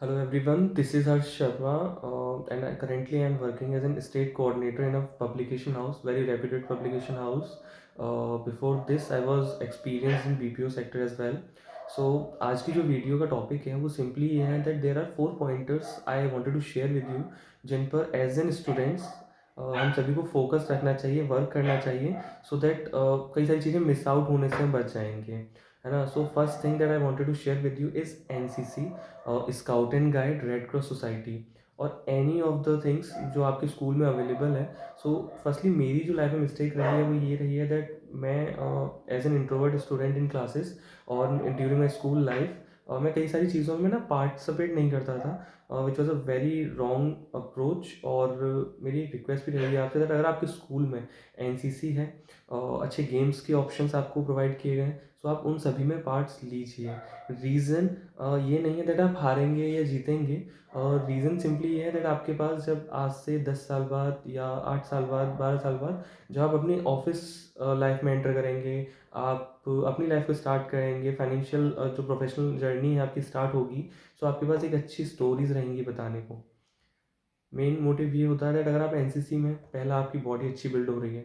Hello everyone, this is Harsh Sharma, and currently I am working as an state coordinator in a publication house, very reputed publication house. Before this, I was experienced in BPO sector as well. So आज की जो video का topic है वो simply ये है that there are 4 pointers I wanted to share with you जिन पर as an students हम सभी को फोकस रखना चाहिए, वर्क करना चाहिए सो दैट कई सारी चीज़ें मिस आउट होने से हम बच जाएंगे, है ना। So first thing that I wanted to share with you is NCC, scout and guide, red cross society और एनी ऑफ द थिंग्स जो आपके स्कूल में अवेलेबल है। सो फर्स्टली मेरी जो लाइफ में मिस्टेक रही है वो ये रही है दैट मैं as an introvert student in classes और ड्यूरिंग माई स्कूल लाइफ मैं कई सारी चीज़ों में ना पार्टिसिपेट नहीं करता था, which was a very wrong approach. और मेरी एक रिक्वेस्ट भी रहेगी आपसे दैट अगर आपके स्कूल में एनसीसी है, अच्छे गेम्स के ऑप्शंस आपको प्रोवाइड किए गए हैं, सो आप उन सभी में पार्ट्स लीजिए। रीज़न ये नहीं है दैट आप हारेंगे या जीतेंगे, और रीज़न सिंपली ये है दैट आपके पास जब आज से 10 साल बाद या 8 साल बाद 12 साल बाद जब आप अपनी ऑफिस लाइफ में एंटर करेंगे, आप अपनी लाइफ को स्टार्ट करेंगे, फाइनेंशियल जो प्रोफेशनल जर्नी है आपकी स्टार्ट होगी, सो आपके पास एक अच्छी स्टोरीज रहेंगी बताने को। मेन मोटिव ये होता है दैट अगर आप एनसीसी में, पहला आपकी बॉडी अच्छी बिल्ड हो रही है,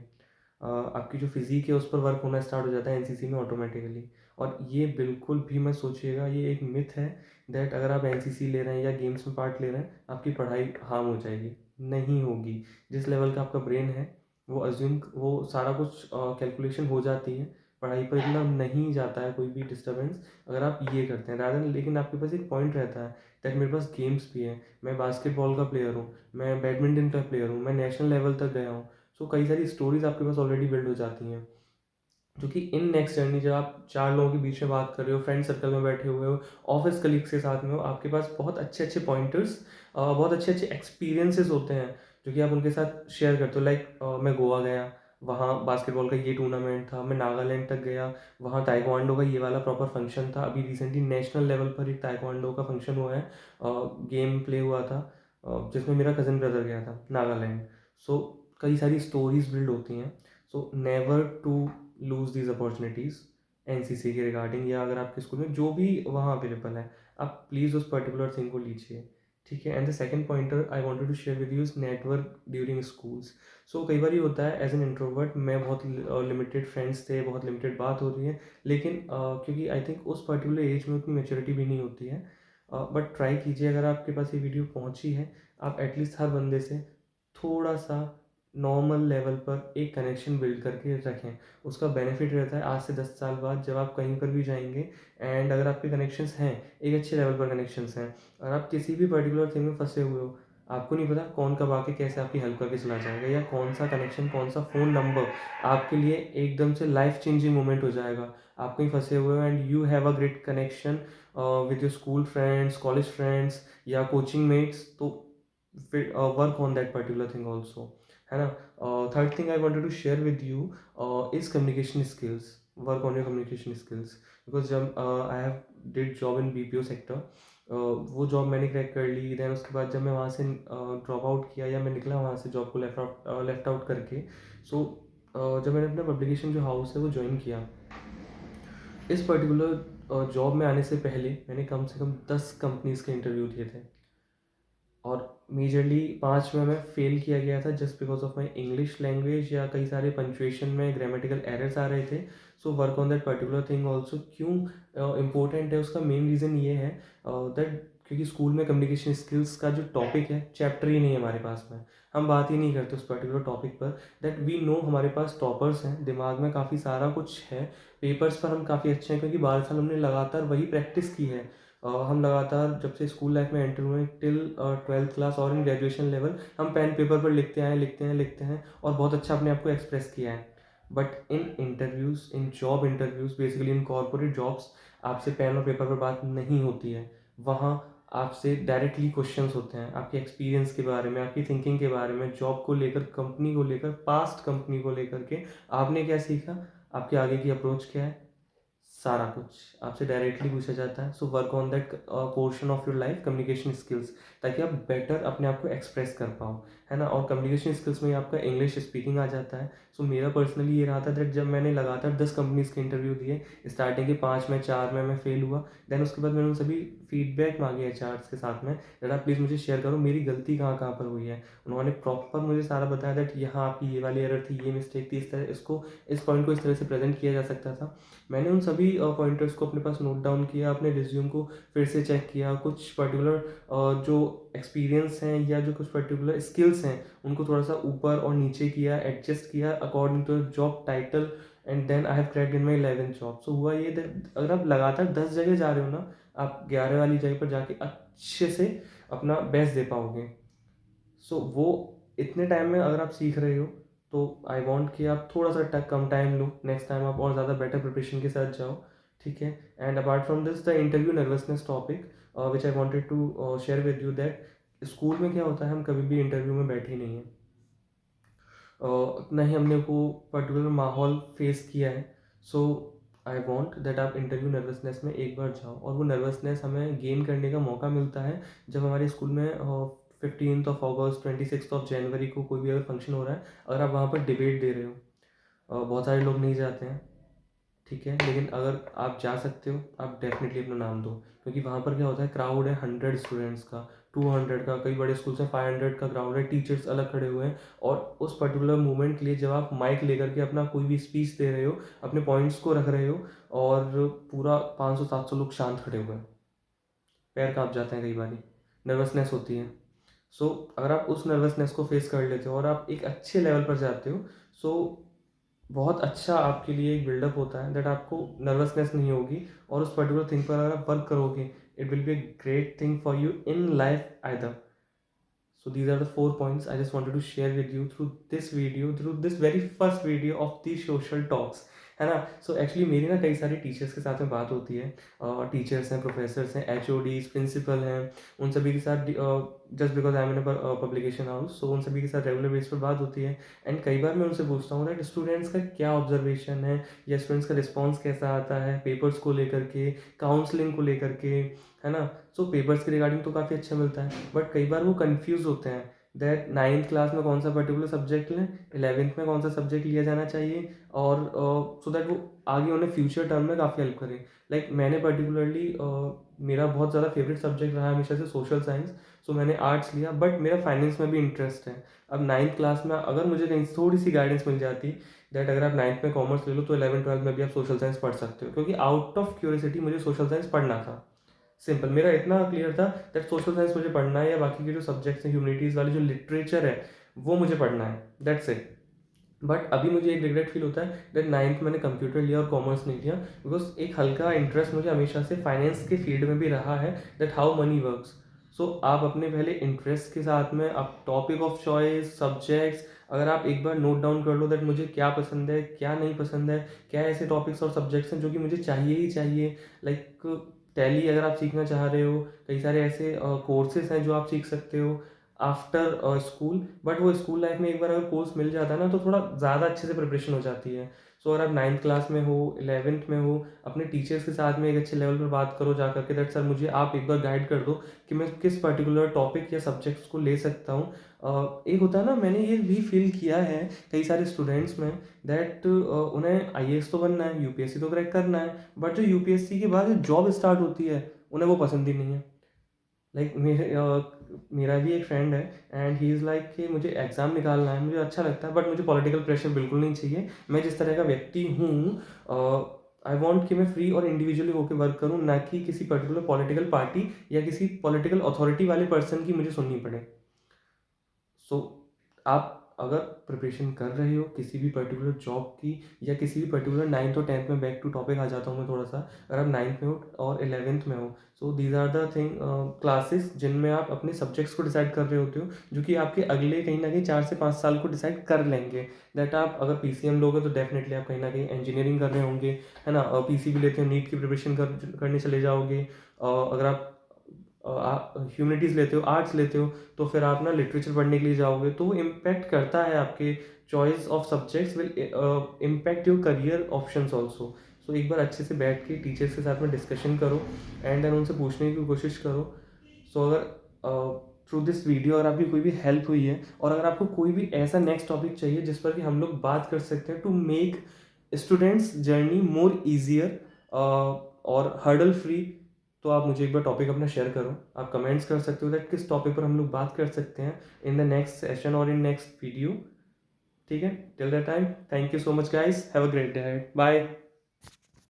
आपकी जो फिज़ीक है उस पर वर्क होना स्टार्ट हो जाता है एनसीसी में ऑटोमेटिकली। और ये बिल्कुल भी मत सोचिएगा, ये एक मिथ है दैट अगर आप एनसीसी ले रहे हैं या गेम्स में पार्ट ले रहे हैं आपकी पढ़ाई हार्म हो जाएगी। नहीं होगी। जिस लेवल का आपका ब्रेन है वो सारा कुछ कैलकुलेशन हो जाती है, पढ़ाई पर इतना नहीं जाता है कोई भी डिस्टर्बेंस अगर आप ये करते हैं रादर। लेकिन आपके पास एक पॉइंट रहता है दैट मेरे पास गेम्स भी हैं, मैं बास्केटबॉल का प्लेयर हूँ, मैं बैडमिंटन का प्लेयर हूँ, मैं नेशनल लेवल तक गया हूँ। सो कई सारी स्टोरीज आपके पास ऑलरेडी बिल्ड हो जाती हैं, जो कि इन नेक्स्ट जर्नी जब आप चार लोगों के बीच में बात कर रहे हो, फ्रेंड सर्कल में बैठे हुए हो, ऑफिस कलीग्स के साथ में हो, आपके पास बहुत अच्छे अच्छे पॉइंटर्स, बहुत अच्छे अच्छे एक्सपीरियंसेस होते हैं जो कि आप उनके साथ शेयर करते हो। लाइक मैं गोवा गया, वहाँ बास्केटबॉल का ये टूर्नामेंट था, मैं नागालैंड तक गया, वहाँ ताइक्वांडो का ये वाला प्रॉपर फंक्शन था, अभी रिसेंटली नेशनल लेवल पर एक ताइक्वांडो का फंक्शन हुआ है, गेम प्ले हुआ था, जिसमें मेरा कज़न ब्रदर गया था नागालैंड। सो कई सारी स्टोरीज बिल्ड होती हैं। So never to lose these opportunities NCC के रिगार्डिंग, या अगर आपके स्कूल में जो भी वहाँ अवेलेबल है आप प्लीज़ उस पर्टिकुलर थिंग को लीजिए, ठीक है। And the second pointer I wanted to share with you is network during schools. So कई बार ये होता है एज एन इंट्रोवर्ट, मैं बहुत लिमिटेड फ्रेंड्स थे, बहुत लिमिटेड बात होती है, लेकिन क्योंकि आई थिंक उस पर्टिकुलर एज में उतनी मेच्योरिटी भी नहीं होती है। बट ट्राई कीजिए, अगर आपके पास ये वीडियो पहुँची है, आप एटलीस्ट हर बंदे से थोड़ा सा नॉर्मल लेवल पर एक कनेक्शन बिल्ड करके रखें। उसका बेनिफिट रहता है आज से 10 साल बाद जब आप कहीं पर भी जाएंगे, एंड अगर आपके कनेक्शंस हैं, एक अच्छे लेवल पर कनेक्शंस हैं, और आप किसी भी पर्टिकुलर थिंग में फंसे हुए हो, आपको नहीं पता कौन कब आके कैसे आपकी हेल्प करके चला जाएगा, या कौन सा कनेक्शन, कौन सा फ़ोन नंबर आपके लिए एकदम से लाइफ चेंजिंग मोमेंट हो जाएगा। आप कहीं फंसे हुए हो and you have a great connection with your school friends, college friends या कोचिंग मेट्स, तो work on that particular thing also, है ना। Third thing I wanted to share with you is communication skills, work on your communication skills. Because जब I have did job in BPO sector, वो job मैंने crack कर ली, then उसके बाद जब मैं वहाँ से ड्रॉप आउट किया या मैं निकला वहाँ से जॉब को लेफ्ट आउट करके, सो जब मैंने अपना पब्लिकेशन जो हाउस है वो ज्वाइन किया, इस पर्टिकुलर जॉब में आने से पहले मैंने कम से कम 10 कंपनीज के इंटरव्यू दिए थे, और मेजरली 5 में मैं फेल किया गया था just because of my English language, या कई सारे पंचुएशन में ग्रामेटिकल एरर्स आ रहे थे। So work on that particular thing also. क्यों इम्पोर्टेंट है उसका मेन रीज़न ये है दैट क्योंकि स्कूल में कम्युनिकेशन स्किल्स का जो टॉपिक है, चैप्टर ही नहीं है हमारे पास में, हम बात ही नहीं करते उस पर्टिकुलर टॉपिक पर। दैट वी नो हमारे पास टॉपर्स हैं, दिमाग में काफ़ी सारा कुछ है, पेपर्स पर हम काफ़ी अच्छे हैं क्योंकि 12 साल हमने लगातार वही प्रैक्टिस की है। हम लगातार जब से स्कूल लाइफ में एंटर हुए टिल 12th क्लास और इन ग्रेजुएशन लेवल हम पेन पेपर पर लिखते आए, लिखते हैं, लिखते हैं, और बहुत अच्छा अपने आप को एक्सप्रेस किया है। But in interviews, in job interviews, basically in corporate jobs, आपसे पेन और पेपर पर बात नहीं होती है। वहाँ आपसे डायरेक्टली क्वेश्चंस होते हैं आपके एक्सपीरियंस के बारे में, आपकी थिंकिंग के बारे में, जॉब को लेकर, कंपनी को लेकर, पास्ट कंपनी को लेकर के आपने क्या सीखा, आपके आगे की अप्रोच क्या है, सारा कुछ आपसे डायरेक्टली पूछा जाता है। So work on that portion of your life, communication skills, ताकि आप बेटर अपने आप को एक्सप्रेस कर पाओ, है ना। और कम्युनिकेशन स्किल्स में आपका इंग्लिश स्पीकिंग आ जाता है। सो मेरा पर्सनली ये रहा था दैट जब मैंने लगातार 10 कंपनीज़ के इंटरव्यू दिए, स्टार्टिंग के 5 में 4 में मैं फेल हुआ। देन उसके बाद मैंने उन सभी फीडबैक मांगे एचआर्स के साथ में, दैट आप प्लीज़ मुझे शेयर करो मेरी गलती कहाँ कहाँ पर हुई है। उन्होंने प्रॉपर मुझे सारा बताया दैट यहाँ आपकी ये वाली एरर थी, ये मिस्टेक थी, इस तरह इसको, इस पॉइंट को इस तरह से प्रेजेंट किया जा सकता था। मैंने उन सभी पॉइंटर्स को अपने पास नोट डाउन किया, अपने रिज्यूम को फिर से चेक किया, कुछ पर्टिकुलर जो एक्सपीरियंस हैं या जो कुछ पर्टिकुलर स्किल्स हैं उनको थोड़ा सा ऊपर और नीचे किया, एडजस्ट किया according to job title, and then I have cracked in my 11th job. So हुआ ये that अगर आप लगातार 10 जगह जा रहे हो ना, आप 11 वाली जगह पर जाके अच्छे से अपना बेस्ट दे पाओगे। सो वो इतने टाइम में अगर आप सीख रहे हो तो आई वांट कि आप थोड़ा सा कम टाइम लो, नेक्स्ट टाइम आप और ज़्यादा बेटर प्रिपरेशन के साथ जाओ, ठीक है। And apart from this the interview nervousness topic which I wanted to share with you that school में क्या होता है, हम कभी भी इंटरव्यू में बैठे नहीं हैं, ना ही हमने वो पर्टिकुलर माहौल फेस किया है। सो आई वॉन्ट दैट आप इंटरव्यू नर्वसनेस में एक बार जाओ, और वो नर्वसनेस हमें गेन करने का मौका मिलता है जब हमारे स्कूल में 15th of August, 26th of January को कोई भी अगर फंक्शन हो रहा है, अगर आप वहाँ पर डिबेट दे रहे हो, बहुत सारे लोग नहीं जाते हैं, ठीक है, लेकिन अगर आप जा सकते हो आप डेफिनेटली अपना नाम दो, क्योंकि वहाँ पर क्या होता है, क्राउड है 100 स्टूडेंट्स का, 200 का, कई बड़े स्कूल से 500 का क्राउड है, टीचर्स अलग खड़े हुए हैं, और उस पर्टिकुलर मोमेंट के लिए जब आप माइक लेकर के अपना कोई भी स्पीच दे रहे हो, अपने पॉइंट्स को रख रहे हो, और पूरा 500-700 लोग शांत खड़े हुए हैं, पैर काँप जाते हैं, कई बार नर्वसनेस होती है। सो अगर आप उस नर्वसनेस को फेस कर लेते हो और आप एक अच्छे लेवल पर जाते हो, सो बहुत अच्छा आपके लिए एक बिल्डअप होता है दैट आपको नर्वसनेस नहीं होगी, और उस पर्टिकुलर थिंग पर अगर आप वर्क करोगे, it will be a great thing for you in life either. So these are the 4 points I just wanted to share with you through this video, through this very first video of the social talks, है ना। So actually मेरी ना कई सारे teachers के साथ में बात होती है, टीचर्स हैं, प्रोफेसर्स हैं, HODs, प्रिंसिपल हैं, उन सभी के साथ just because I am in publication house, so उन सभी के साथ रेगुलर बेस पर बात होती है। एंड कई बार मैं उनसे पूछता हूँ दैट स्टूडेंट्स का क्या ऑब्जर्वेशन है, या स्टूडेंट्स का रिस्पॉन्स कैसा आता है पेपर्स को लेकर के, काउंसलिंग को लेकर के, है ना। सो पेपर्स के रिगार्डिंग तो काफ़ी अच्छा मिलता है, बट कई बार वो कंफ्यूज होते हैं दैट 9th क्लास में कौन सा पर्टिकुलर सब्जेक्ट लें, 11th में कौन सा सब्जेक्ट लिया जाना चाहिए, और सो दैट वो आगे उन्हें फ्यूचर टर्म में काफ़ी हेल्प करे। लाइक मैंने पर्टिकुलरली मेरा बहुत ज़्यादा फेवरेट सब्जेक्ट रहा है हमेशा से सोशल साइंस, सो मैंने आर्ट्स लिया, बट मेरा फाइनेंस में भी इंटरेस्ट है। अब 9th क्लास में अगर मुझे कहीं से थोड़ी सी गाइडेंस मिल जाती दैट अगर आप 9th में कॉमर्स ले लो तो 11th-12th में भी आप सोशल साइंस पढ़ सकते हो, क्योंकि आउट ऑफ क्यूरियोसिटी मुझे सोशल साइंस पढ़ना था। सिंपल, मेरा इतना क्लियर था दैट सोशल साइंस मुझे पढ़ना है, या बाकी के जो सब्जेक्ट्स हैं ह्यूमैनिटीज़ वाले जो लिटरेचर है वो मुझे पढ़ना है, दैट्स इट। बट अभी मुझे एक रिग्रेट फील होता है दैट 9th मैंने कंप्यूटर लिया और कॉमर्स नहीं लिया, बिकॉज एक हल्का इंटरेस्ट मुझे हमेशा से फाइनेंस के फील्ड में भी रहा है, दैट हाउ मनी वर्क्स। सो आप अपने पहले इंटरेस्ट के साथ में आप टॉपिक ऑफ चॉइस सब्जेक्ट्स, अगर आप एक बार नोट डाउन कर लो दैट मुझे क्या पसंद है क्या नहीं पसंद है, क्या ऐसे टॉपिक्स और सब्जेक्ट्स हैं जो कि मुझे चाहिए ही चाहिए। लाइक टैली अगर आप सीखना चाह रहे हो, कई सारे ऐसे कोर्सेज हैं जो आप सीख सकते हो आफ्टर स्कूल, बट वो स्कूल लाइफ में एक बार अगर कोर्स मिल जाता है ना तो थोड़ा ज़्यादा अच्छे से प्रिपरेशन हो जाती है। सो अगर आप 9th क्लास में हो, 11th में हो, अपने टीचर्स के साथ में एक अच्छे लेवल पर बात करो जा करके दैट सर मुझे आप एक बार गाइड कर दो कि मैं किस पर्टिकुलर टॉपिक या सब्जेक्ट्स को ले सकता हूँ। एक होता है ना, मैंने ये भी फील किया है कई सारे स्टूडेंट्स में दैट उन्हें IAS तो बनना है, UPSC तो क्रैक करना है, बट जो UPSC के बाद जो जॉब स्टार्ट होती है उन्हें वो पसंद ही नहीं है। लाइक मेरा भी एक फ्रेंड है एंड ही इज़ लाइक कि मुझे एग्ज़ाम निकालना है, मुझे अच्छा लगता है, बट मुझे पॉलिटिकल प्रेशर बिल्कुल नहीं चाहिए। मैं जिस तरह का व्यक्ति हूँ, आई वांट कि मैं फ्री और इंडिविजुअली होकर वर्क करूँ, ना कि किसी पर्टिकुलर पॉलिटिकल पार्टी या किसी पॉलिटिकल अथॉरिटी वाले पर्सन की मुझे सुननी पड़े। सो आप अगर प्रिपरेशन कर रहे हो किसी भी पर्टिकुलर जॉब की, या किसी भी पर्टिकुलर 9th और 10th में, बैक टू टॉपिक आ जाता हूँ मैं थोड़ा सा, अगर आप 9th में हो और 11th में हो, so these are the thing classes जिनमें आप अपने सब्जेक्ट्स को डिसाइड कर रहे होते हो, जो कि आपके अगले कहीं ना कहीं 4 से 5 साल को डिसाइड कर लेंगे। दैट आप अगर PCM लोगे तो डेफिनेटली आप कहीं ना कहीं इंजीनियरिंग कर रहे होंगे, है ना। PCB लेते हो, नीट की प्रिपरेशन करने चले जाओगे। अगर आप ह्यूमैनिटीज़ लेते हो, आर्ट्स लेते हो, तो फिर आप ना लिटरेचर पढ़ने के लिए जाओगे, तो वो इम्पैक्ट करता है आपके choice of subjects will impact your career options also. So एक बार अच्छे से बैठ के टीचर्स के साथ में डिस्कशन करो एंड देन उनसे पूछने की कोशिश करो। सो अगर थ्रू दिस वीडियो अगर आपकी कोई भी हेल्प हुई है और अगर आपको कोई भी ऐसा नेक्स्ट टॉपिक चाहिए जिस पर कि हम लोग बात कर सकते हैं to make students journey more easier और हर्डल फ्री, तो आप मुझे एक बार टॉपिक अपना शेयर करो। आप कमेंट्स कर सकते हो दैट किस टॉपिक पर हम लोग बात कर सकते हैं इन द नेक्स्ट सेशन और इन नेक्स्ट वीडियो। ठीक है, till that time thank you so much guys, have a great day, bye.